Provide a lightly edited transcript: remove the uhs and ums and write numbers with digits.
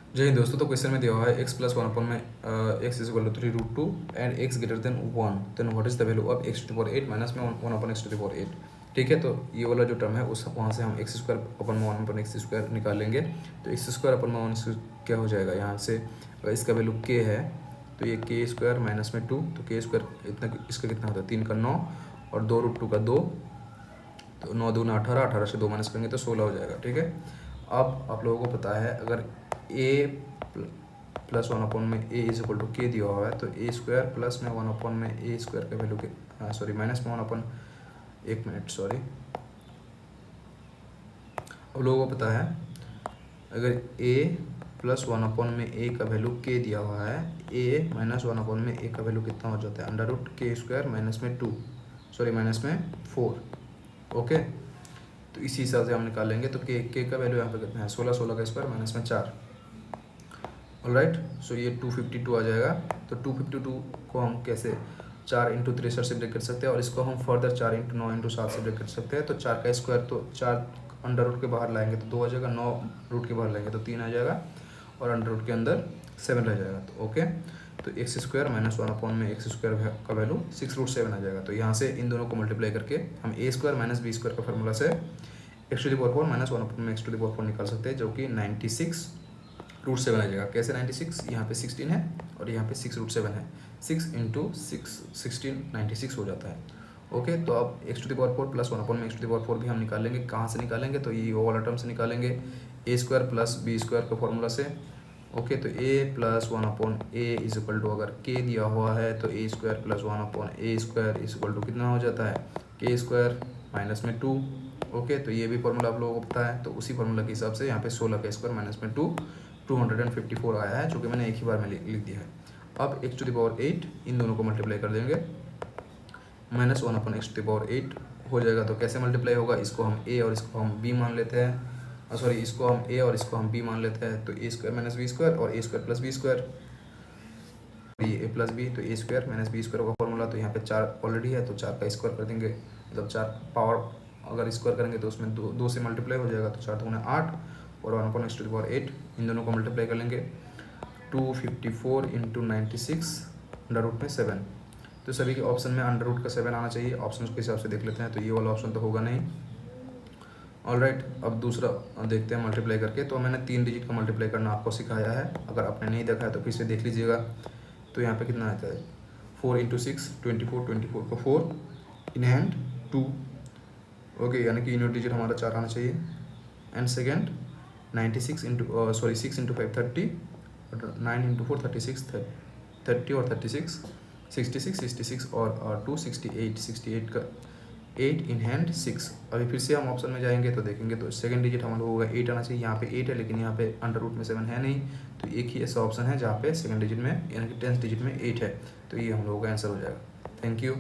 जय हिंद दोस्तों। तो क्वेश्चन में दिया हुआ है x प्लस वन अपन में x is equal to 3√2 and x greater than 1, then what is the value of x to the power 8 minus में 1 upon x to the power 8। ठीक है, तो ये वाला जो टर्म है उस वहाँ से हम एक्स स्क्वायर अपन में 1 अपन एक्स स्क्वायर निकाल लेंगे। तो एक्स स्क्वायर अपन में 1 क्या हो जाएगा यहाँ से, अगर इसका वैल्यू k है तो ये k स्क्वायर माइनस में 2, तो k स्क्वायर इतना, इसका कितना होता है 3 का 9 और 2√2 का 2, तो 9 दूना 18, 18 से 2 माइनस करेंगे तो 16 हो जाएगा। ठीक है, अब आप लोगों को पता है अगर a प्लस 1 अपॉन में a इज इक्वल टू के दिया हुआ है तो a स्क्वायर प्लस में 1 अपॉन में a स्क्वायर का वैल्यू के सॉरी माइनस में 1 अपॉन, एक मिनट सॉरी, अब लोगों को पता है अगर a प्लस 1 अपॉन में a का वैल्यू k दिया हुआ है, a माइनस 1 अपॉन में a का वैल्यू कितना हो जाता है अंडर रूट के स्क्वायर माइनस में 2, सॉरी माइनस में 4। ओके, तो इसी हिसाब से हम निकाल लेंगे। तो k का वैल्यू यहाँ पे कितना है 16, 16 का स्क्वायर माइनस में 4। ऑलराइट, सो ये 252 आ जाएगा। तो 252 को हम कैसे 4 इंटू 63 से ब्रेक कर सकते हैं और इसको हम फर्दर 4 इंटू 9 इंटू 7 से ब्रेक कर सकते हैं। तो 4 का स्क्वायर तो 4 अंडर रूट के बाहर लाएंगे तो 2 आ जाएगा, 9 रूट के बाहर लाएंगे तो 3 आ जाएगा और अंडर रूट के अंदर 7 रह जाएगा। तो ओके, तो एक्स स्क्वायर माइनस 1 अपॉन में एक्स स्क्वायर का वैल्यू 6√7 आ जाएगा। तो यहाँ से इन दोनों को मल्टीप्लाई करके हम a square minus b square का फार्मूला से x to the power 4 minus 1 upon में एक्स टू द पावर 4 निकाल सकते हैं, जो कि 96√7 आ जाएगा। कैसे 96, यहाँ पे 16 है और यहाँ पे 6√7 है, 6 इंटू 6 16 96 हो जाता है। ओके, तो अब x to the power 4 plus 1 upon में एक्स टू द पावर 4 भी हम निकालेंगे। कहाँ से निकालेंगे, तो ये वाला टर्म से निकालेंगे, a square plus b square का फॉर्मूला से। ओके, तो a plus 1 upon a is equal to, अगर k दिया हुआ है तो a square plus 1 upon a square is equal to कितना हो जाता है k स्क्वायर माइनस में 2। ओके, तो ये भी फॉर्मूला आप लोगों को पता है। तो उसी फॉर्मूला के हिसाब से यहाँ पे 16 का स्क्वायर माइनस में 2 254 आया है, जो कि मैंने एक ही बार में लिख दिया है। अब एक्स टू द पावर 8 इन दोनों को मल्टीप्लाई कर देंगे, minus 1 upon x to the power 8 हो जाएगा। तो कैसे मल्टीप्लाई होगा, इसको हम a और इसको हम b मान लेते हैं, सॉरी इसको हम a और इसको हम b मान लेते हैं। तो a square minus b square और a square plus b square, ये a प्लस बी, तो a square minus b square का फॉर्मूला। तो यहाँ पे 4 ऑलरेडी है तो 4 का स्क्वायर कर देंगे, मतलब 4 पावर अगर स्क्वायर करेंगे तो उसमें 2 से मल्टीप्लाई हो जाएगा। तो 4 दूना 8 और 1 upon x to the power 8 इन दोनों को मल्टीप्लाई कर लेंगे। 254 इंटू 96 अंडर रूट में 7, तो सभी के ऑप्शन में अंडर रूट का 7 आना चाहिए। ऑप्शन के हिसाब से देख लेते हैं, तो ये वाला ऑप्शन तो होगा नहीं। ऑलराइट, अब दूसरा देखते हैं मल्टीप्लाई करके। तो मैंने 3 डिजिट का मल्टीप्लाई करना आपको सिखाया है, अगर आपने नहीं देखा है तो फिर से देख लीजिएगा। तो यहाँ पे कितना आता है 4 इंटू 6 24, 24 को 4 इन हैंड 2। ओके, यानी कि यूनिट डिजिट हमारा 4 आना चाहिए। And second 96 into sorry 6 into 5 30 और 9 इंटू 4 36 30 और 36 66 66 और 2 68 68 का 8 इन हैंड 6। अभी फिर से हम ऑप्शन में जाएंगे तो देखेंगे तो सेकंड डिजिट हमारा होगा 8 आना चाहिए। यहाँ पे 8 है लेकिन यहाँ पे अंडर रूट में 7 है नहीं, तो एक ही ऐसा ऑप्शन है जहाँ पे सेकंड डिजिट में यानी कि 10th डिजिट में 8 है। तो ये हम लोगों का आंसर हो जाएगा। Thank you.